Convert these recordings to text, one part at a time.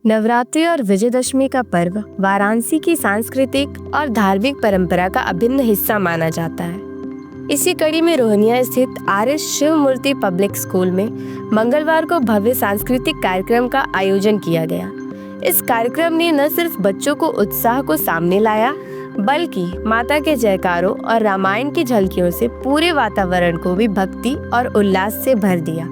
नवरात्रि और विजयदशमी का पर्व वाराणसी की सांस्कृतिक और धार्मिक परंपरा का अभिन्न हिस्सा माना जाता है। इसी कड़ी में रोहनिया स्थित आर.एस. शिव मूर्ति पब्लिक स्कूल में मंगलवार को भव्य सांस्कृतिक कार्यक्रम का आयोजन किया गया। इस कार्यक्रम ने न सिर्फ बच्चों को उत्साह को सामने लाया, बल्कि माता के जयकारों और रामायण की झलकियों से पूरे वातावरण को भी भक्ति और उल्लास से भर दिया।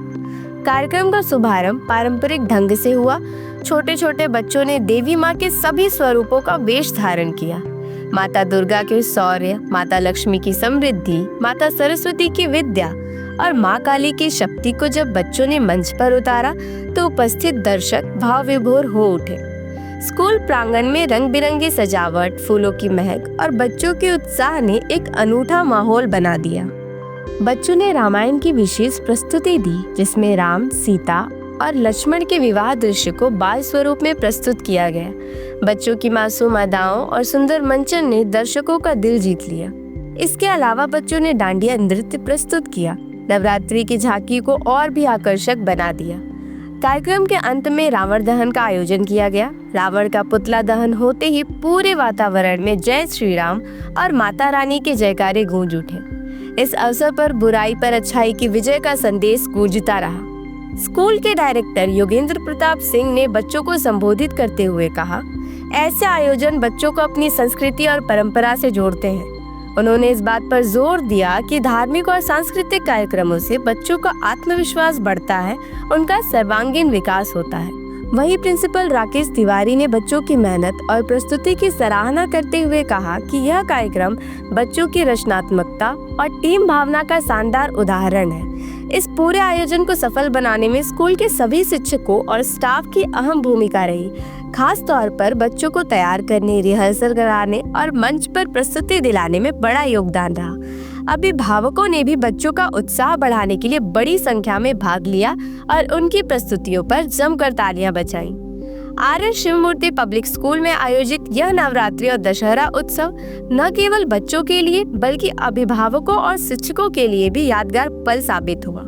कार्यक्रम का शुभारंभ पारंपरिक ढंग से हुआ। छोटे छोटे बच्चों ने देवी माँ के सभी स्वरूपों का वेश धारण किया। माता दुर्गा के शौर्य, माता लक्ष्मी की समृद्धि, माता सरस्वती की विद्या और माँ काली की शक्ति को जब बच्चों ने मंच पर उतारा तो उपस्थित दर्शक भाव विभोर हो उठे। स्कूल प्रांगण में रंग बिरंगी सजावट, फूलों की महक और बच्चों के उत्साह ने एक अनूठा माहौल बना दिया। बच्चों ने रामायण की विशेष प्रस्तुति दी, जिसमें राम, सीता और लक्ष्मण के विवाह दृश्य को बाल स्वरूप में प्रस्तुत किया गया। बच्चों की मासूम अदाओं और सुंदर मंचन ने दर्शकों का दिल जीत लिया। इसके अलावा बच्चों ने डांडिया नृत्य प्रस्तुत किया, नवरात्रि की झांकी को और भी आकर्षक बना दिया। कार्यक्रम के अंत में रावण दहन का आयोजन किया गया। रावण का पुतला दहन होते ही पूरे वातावरण में जय श्री राम और माता रानी के जयकारे गूंज उठे। इस अवसर पर बुराई पर अच्छाई की विजय का संदेश गूंजता रहा। स्कूल के डायरेक्टर योगेंद्र प्रताप सिंह ने बच्चों को संबोधित करते हुए कहा, ऐसे आयोजन बच्चों को अपनी संस्कृति और परंपरा से जोड़ते हैं। उन्होंने इस बात पर जोर दिया कि धार्मिक और सांस्कृतिक कार्यक्रमों से बच्चों का आत्मविश्वास बढ़ता है, उनका सर्वांगीण विकास होता है। वहीं प्रिंसिपल राकेश तिवारी ने बच्चों की मेहनत और प्रस्तुति की सराहना करते हुए कहा कि यह कार्यक्रम बच्चों की रचनात्मकता और टीम भावना का शानदार उदाहरण है। इस पूरे आयोजन को सफल बनाने में स्कूल के सभी शिक्षकों और स्टाफ की अहम भूमिका रही। खास तौर पर बच्चों को तैयार करने, रिहर्सल कराने और मंच पर प्रस्तुति दिलाने में बड़ा योगदान रहा। अभिभावकों ने भी बच्चों का उत्साह बढ़ाने के लिए बड़ी संख्या में भाग लिया और उनकी प्रस्तुतियों पर जमकर तालियां बजाईं। आर.एस. शिव मूर्ति पब्लिक स्कूल में आयोजित यह नवरात्रि और दशहरा उत्सव न केवल बच्चों के लिए बल्कि अभिभावकों और शिक्षकों के लिए भी यादगार पल साबित हुआ।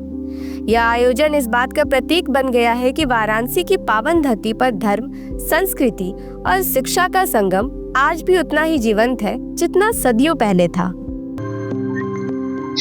यह आयोजन इस बात का प्रतीक बन गया है कि वाराणसी की पावन धरती पर धर्म, संस्कृति और शिक्षा का संगम आज भी उतना ही जीवंत है जितना सदियों पहले था।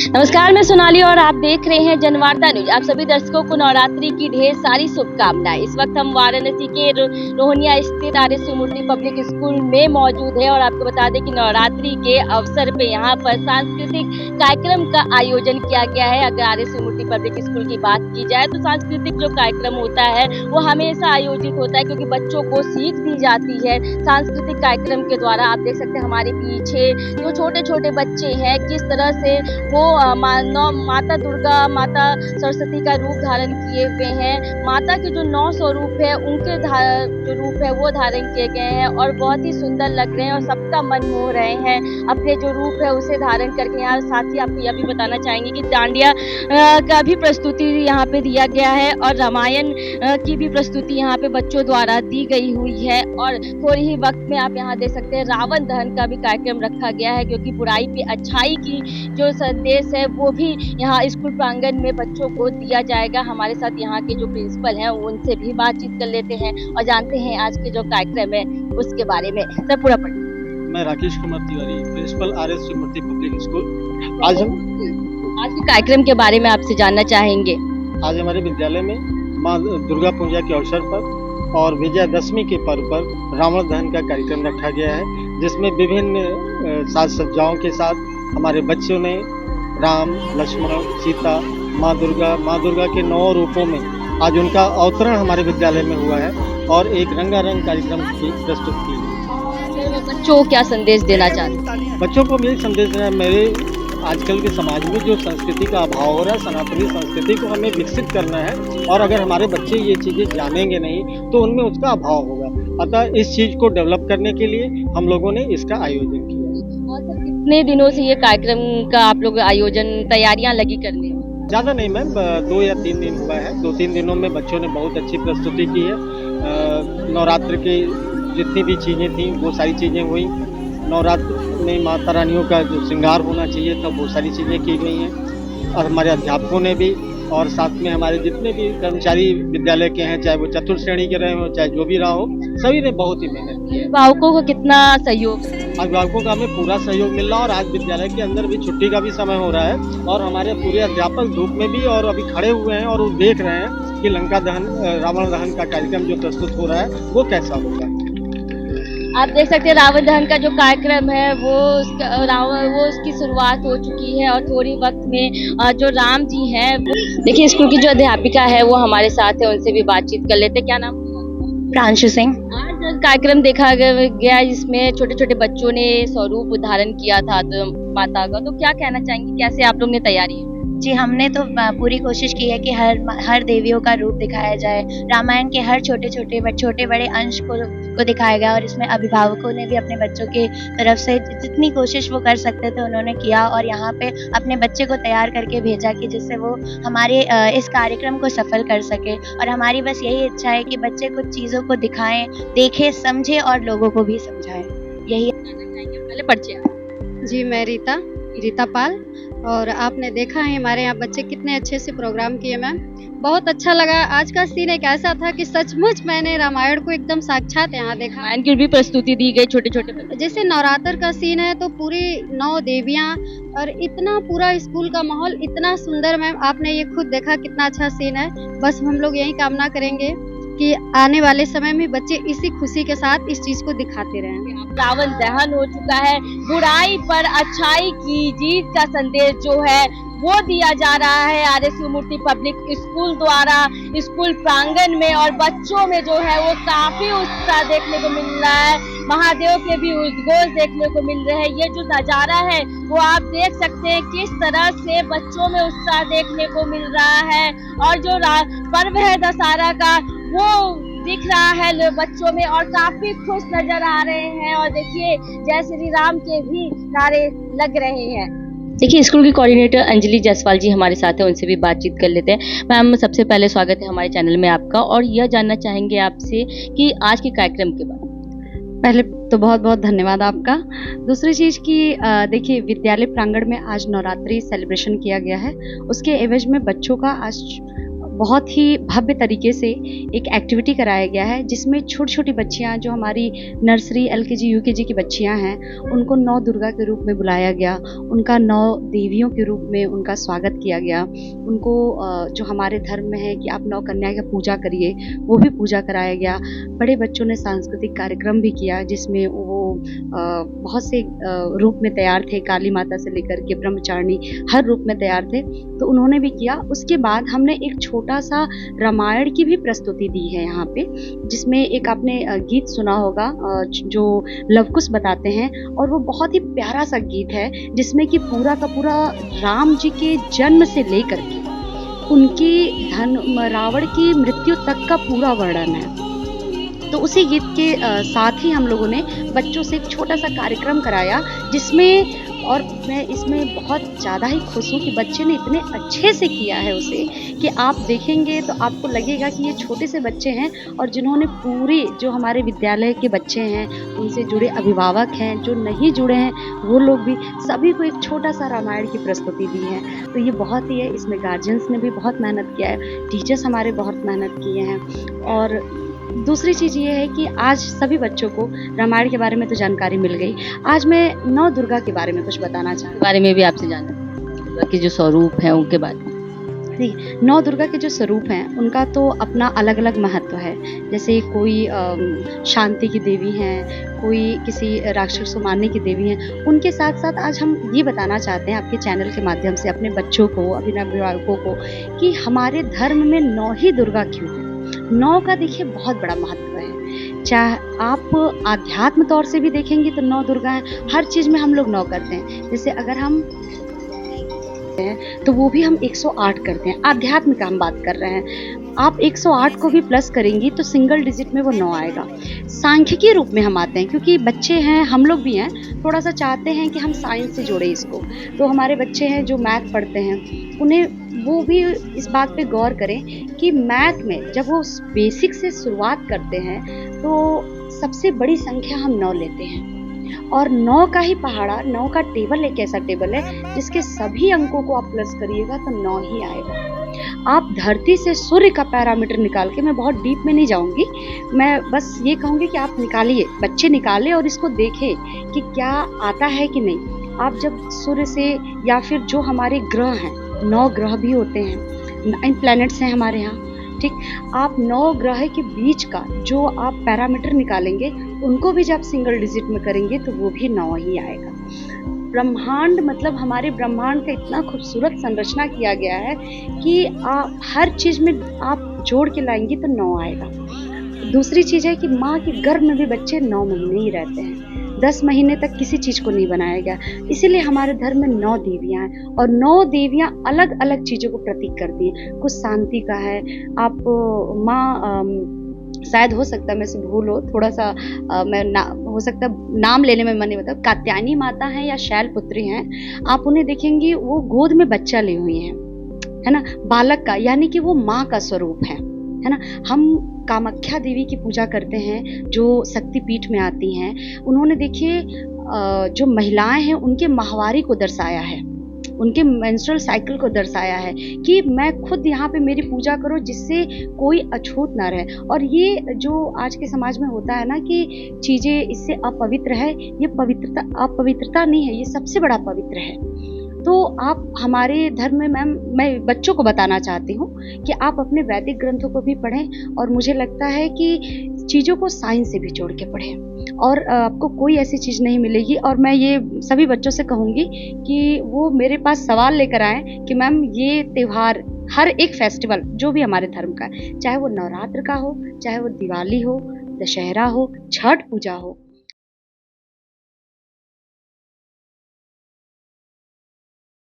नमस्कार, मैं सोनाली और आप देख रहे हैं जनवार्ता न्यूज। आप सभी दर्शकों को नवरात्रि की ढेर सारी शुभकामनाएं। इस वक्त हम वाराणसी के रोहनिया स्थित आर.एस. शिव मूर्ति पब्लिक स्कूल में मौजूद है और आपको बता दें कि नवरात्रि के अवसर पे यहाँ पर सांस्कृतिक कार्यक्रम का आयोजन किया गया है। अगर आर.एस. शिव मूर्ति पब्लिक स्कूल की बात की जाए तो सांस्कृतिक जो कार्यक्रम होता है वो हमेशा आयोजित होता है, क्योंकि बच्चों को सीख दी जाती है सांस्कृतिक कार्यक्रम के द्वारा। आप देख सकते हैं हमारे पीछे जो छोटे छोटे बच्चे हैं किस तरह से वो माता दुर्गा, माता सरस्वती का रूप धारण किए हुए हैं। माता के जो 9 स्वरूप है उनके जो रूप है वो धारण किए गए हैं और बहुत ही सुंदर लग रहे हैं और सबका मन मोह रहे हैं अपने जो रूप है उसे धारण करके। यहाँ साथ ही आपको यह भी बताना चाहेंगे कि डांडिया का भी प्रस्तुति यहाँ पे दिया गया है और रामायण की भी प्रस्तुति यहाँ पे बच्चों द्वारा दी गई हुई है। और थोड़ी ही वक्त में आप यहाँ देख सकते हैं रावण दहन का भी कार्यक्रम रखा गया है, क्योंकि बुराई पे अच्छाई की जो संदेश है वो भी यहाँ स्कूल प्रांगण में बच्चों को दिया जाएगा। हमारे साथ यहाँ के जो प्रिंसिपल हैं उनसे भी बातचीत कर लेते हैं और जानते हैं आज के जो कार्यक्रम है उसके बारे में। सर पूरा पढ़िए। मैं राकेश कुमार तिवारी, प्रिंसिपल आर.एस. शिव मूर्ति पब्लिक स्कूल। आज के कार्यक्रम के बारे में आपसे जानना चाहेंगे। आज हमारे विद्यालय में माँ दुर्गा पूजा के अवसर पर और विजयदशमी के पर्व पर रावण दहन का कार्यक्रम रखा गया है, जिसमें विभिन्न साज सज्जाओं के साथ हमारे बच्चों ने राम, लक्ष्मण, सीता, माँ दुर्गा के 9 रूपों में आज उनका अवतरण हमारे विद्यालय में हुआ है और एक रंगारंग कार्यक्रम की प्रस्तुत की है। बच्चों को क्या संदेश देना चाहते हैं? बच्चों को यही संदेश देना है, मेरे आजकल के समाज में जो संस्कृति का अभाव हो रहा है, सनातनी संस्कृति को हमें विकसित करना है और अगर हमारे बच्चे ये चीज़ें जानेंगे नहीं तो उनमें उसका अभाव होगा। अतः इस चीज़ को डेवलप करने के लिए हम लोगों ने इसका आयोजन किया। कितने दिनों से ये कार्यक्रम का आप लोग आयोजन तैयारियां लगी करने? ज़्यादा नहीं मैम, 2 या 3 दिन हुआ है। 2-3 दिनों में बच्चों ने बहुत अच्छी प्रस्तुति की है। नवरात्र की जितनी भी चीज़ें थी वो सारी चीज़ें हुई। नवरात्र में माता रानियों का जो श्रृंगार होना चाहिए था वो सारी चीज़ें की गई हैं और हमारे अध्यापकों ने भी और साथ में हमारे जितने भी कर्मचारी विद्यालय के हैं, चाहे वो चतुर्थ श्रेणी के रहे हो, चाहे जो भी रहा हो, सभी ने बहुत ही मेहनत की है। अभिभावकों को कितना सहयोग है? अभिभावकों का हमें पूरा सहयोग मिल रहा है और आज विद्यालय के अंदर भी छुट्टी का भी समय हो रहा है और हमारे पूरे अध्यापक धूप में भी और अभी खड़े हुए हैं और वो देख रहे हैं कि लंका दहन, रावण दहन का कार्यक्रम जो प्रस्तुत हो रहा है वो कैसा होगा। आप देख सकते हैं रावण दहन का जो कार्यक्रम है वो उसकी शुरुआत हो चुकी है और थोड़ी वक्त में जो राम जी हैं, देखिए स्कूल की जो अध्यापिका है वो हमारे साथ है, उनसे भी बातचीत कर लेते हैं। क्या नाम? प्रांशु सिंह। आज कार्यक्रम देखा गया जिसमें छोटे छोटे बच्चों ने स्वरूप धारण किया था तो माता का, तो क्या कहना चाहेंगे, कैसे आप लोग ने तैयारी है? जी, हमने तो पूरी कोशिश की है कि हर देवियों का रूप दिखाया जाए, रामायण के हर छोटे बड़े अंश को दिखाया गया और इसमें अभिभावकों ने भी अपने बच्चों के तरफ से जितनी कोशिश वो कर सकते थे उन्होंने किया और यहाँ पे अपने बच्चे को तैयार करके भेजा कि जिससे वो हमारे इस कार्यक्रम को सफल कर सके। और हमारी बस यही इच्छा है कि बच्चे कुछ चीज़ों को दिखाएं, देखें, समझें और लोगों को भी समझाएं। यही पहले परिचय। जी, मैं रीता पाल और आपने देखा है हमारे यहाँ बच्चे कितने अच्छे से प्रोग्राम किए। मैम बहुत अच्छा लगा। आज का सीन एक ऐसा था कि सचमुच मैंने रामायण को एकदम साक्षात यहाँ देखा। रामायण की भी प्रस्तुति दी गई छोटे छोटे, जैसे नवरात्र का सीन है तो पूरी 9 देवियाँ और इतना पूरा स्कूल का माहौल इतना सुंदर। मैम आपने ये खुद देखा कितना अच्छा सीन है। बस हम लोग यही कामना करेंगे कि आने वाले समय में बच्चे इसी खुशी के साथ इस चीज को दिखाते रहें। रावण दहन हो चुका है, बुराई पर अच्छाई की जीत का संदेश जो है वो दिया जा रहा है आर्य शिव मूर्ति पब्लिक स्कूल द्वारा स्कूल प्रांगण में, और बच्चों में जो है वो काफी उत्साह देखने को मिल रहा है, महादेव के भी उद्घोष देखने को मिल रहे हैं। ये जो नजारा है वो आप देख सकते हैं किस तरह से बच्चों में उत्साह देखने को मिल रहा है और जो पर्व है दशहरा का वो दिख रहा है बच्चों में और काफी खुश नजर आ रहे हैं। और देखिए जय श्री राम के भी नारे लग रहे हैं। देखिए स्कूल की कोऑर्डिनेटर अंजलि जायसवाल जी हमारे साथ है, उनसे भी बातचीत कर लेते हैं। मैम सबसे पहले स्वागत है हमारे चैनल में आपका और यह जानना चाहेंगे आपसे कि आज के कार्यक्रम के बाद। पहले तो बहुत बहुत धन्यवाद आपका। दूसरी चीज़ की देखिए विद्यालय प्रांगण में आज नवरात्रि सेलिब्रेशन किया गया है, उसके एवज में बच्चों का आज बहुत ही भव्य तरीके से एक एक्टिविटी कराया गया है जिसमें छोटी छोटी बच्चियां जो हमारी नर्सरी LKG UKG की बच्चियां हैं उनको 9 दुर्गा के रूप में बुलाया गया, उनका 9 देवियों के रूप में उनका स्वागत किया गया। उनको जो हमारे धर्म में है कि आप 9 कन्या की पूजा करिए, वो भी पूजा कराया गया। बड़े बच्चों ने सांस्कृतिक कार्यक्रम भी किया जिसमें वो बहुत से रूप में तैयार थे, काली माता से लेकर के ब्रह्मचारिणी हर रूप में तैयार थे, तो उन्होंने भी किया। उसके बाद हमने एक छोटा सा रामायण की भी प्रस्तुति दी है यहाँ पे, जिसमें एक आपने गीत सुना होगा जो लवकुश बताते हैं, और वो बहुत ही प्यारा सा गीत है जिसमें कि पूरा का पूरा राम जी के जन्म से लेकर के उनकी रावण की मृत्यु तक का पूरा वर्णन है। तो उसी गीत के साथ ही हम लोगों ने बच्चों से एक छोटा सा कार्यक्रम कराया जिसमें, और मैं इसमें बहुत ज़्यादा ही खुश हूँ कि बच्चे ने इतने अच्छे से किया है उसे कि आप देखेंगे तो आपको लगेगा कि ये छोटे से बच्चे हैं और जिन्होंने पूरी जो हमारे विद्यालय के बच्चे हैं उनसे जुड़े अभिभावक हैं, जो नहीं जुड़े हैं वो लोग भी, सभी को एक छोटा सा रामायण की प्रस्तुति दी है। तो ये बहुत ही है, इसमें गार्जियंस ने भी बहुत मेहनत किया है, टीचर्स हमारे बहुत मेहनत किए हैं। और दूसरी चीज़ ये है कि आज सभी बच्चों को रामायण के बारे में तो जानकारी मिल गई। आज मैं 9 दुर्गा के बारे में कुछ बताना चाहूँगी, बारे में भी आपसे जानना कि जो स्वरूप है उनके बारे में। 9 दुर्गा के जो स्वरूप हैं उनका तो अपना अलग अलग महत्व है। जैसे कोई शांति की देवी हैं, कोई किसी राक्षस को मारने की देवी हैं। उनके साथ साथ आज हम ये बताना चाहते हैं आपके चैनल के माध्यम से अपने बच्चों को, अपने अभिभावकों को, कि हमारे धर्म में 9 ही दुर्गा क्यों है। 9 का देखिए बहुत बड़ा महत्व है। चाहे आप आध्यात्म तौर से भी देखेंगे तो 9 दुर्गा हैं। हर चीज़ में हम लोग 9 करते हैं। जैसे अगर हम तो वो भी हम 108 करते हैं। आध्यात्म का हम बात कर रहे हैं। आप 108 को भी प्लस करेंगी तो सिंगल डिजिट में वो 9 आएगा। सांख्यिकी रूप में हम आते हैं क्योंकि बच्चे हैं, हम लोग भी हैं, थोड़ा सा चाहते हैं कि हम साइंस से जोड़े इसको। तो हमारे बच्चे हैं जो मैथ पढ़ते हैं, उन्हें वो भी इस बात पे गौर करें कि मैथ में जब वो बेसिक से शुरुआत करते हैं तो सबसे बड़ी संख्या हम 9 लेते हैं। और 9 का ही पहाड़ा, 9 का टेबल एक ऐसा टेबल है जिसके सभी अंकों को आप प्लस करिएगा तो 9 ही आएगा। आप धरती से सूर्य का पैरामीटर निकाल के, मैं बहुत डीप में नहीं जाऊंगी, मैं बस ये कहूँगी कि आप निकालिए, बच्चे निकालें और इसको देखें कि क्या आता है कि नहीं। आप जब सूर्य से या फिर जो हमारे ग्रह हैं, 9 ग्रह भी होते हैं, 9 प्लैनेट्स हैं हमारे यहाँ, ठीक, आप 9 ग्रह के बीच का जो आप पैरामीटर निकालेंगे, उनको भी जब सिंगल डिजिट में करेंगे तो वो भी 9 ही आएगा। ब्रह्मांड मतलब हमारे ब्रह्मांड का इतना खूबसूरत संरचना किया गया है कि आप हर चीज़ में आप जोड़ के लाएंगी तो 9 आएगा। दूसरी चीज़ है कि माँ के गर्भ में भी बच्चे 9 महीने ही रहते हैं, 10 महीने तक किसी चीज़ को नहीं बनाया गया। इसीलिए हमारे धर्म में 9 देवियाँ हैं और 9 देवियाँ अलग अलग चीज़ों को प्रतीक करती हैं। कुछ शांति का है, आप माँ शायद हो सकता है मैं से भूल हो थोड़ा सा, हो सकता है नाम लेने में मन नहीं बता, कात्यायनी माता हैं या शैलपुत्री हैं, आप उन्हें देखेंगी वो गोद में बच्चा लिए हुई हैं, है ना, बालक का, यानी कि वो माँ का स्वरूप है ना। हम कामाख्या देवी की पूजा करते हैं जो शक्तिपीठ में आती हैं। उन्होंने देखिए जो महिलाएं हैं उनके माहवारी को दर्शाया है, उनके मेंस्ट्रुअल साइकिल को दर्शाया है कि मैं खुद यहाँ पे मेरी पूजा करो जिससे कोई अछूत ना रहे। और ये जो आज के समाज में होता है ना कि चीज़ें इससे अपवित्र है, ये पवित्रता अपवित्रता नहीं है, ये सबसे बड़ा पवित्र है। तो आप हमारे धर्म में मैम, मैं बच्चों को बताना चाहती हूँ कि आप अपने वैदिक ग्रंथों को भी पढ़ें और मुझे लगता है कि चीज़ों को साइंस से भी जोड़ के पढ़ें और आपको कोई ऐसी चीज़ नहीं मिलेगी। और मैं ये सभी बच्चों से कहूँगी कि वो मेरे पास सवाल लेकर आएँ कि मैम ये त्यौहार, हर एक फेस्टिवल जो भी हमारे धर्म का है, चाहे वो नवरात्र का हो, चाहे वो दिवाली हो, दशहरा हो, छठ पूजा हो,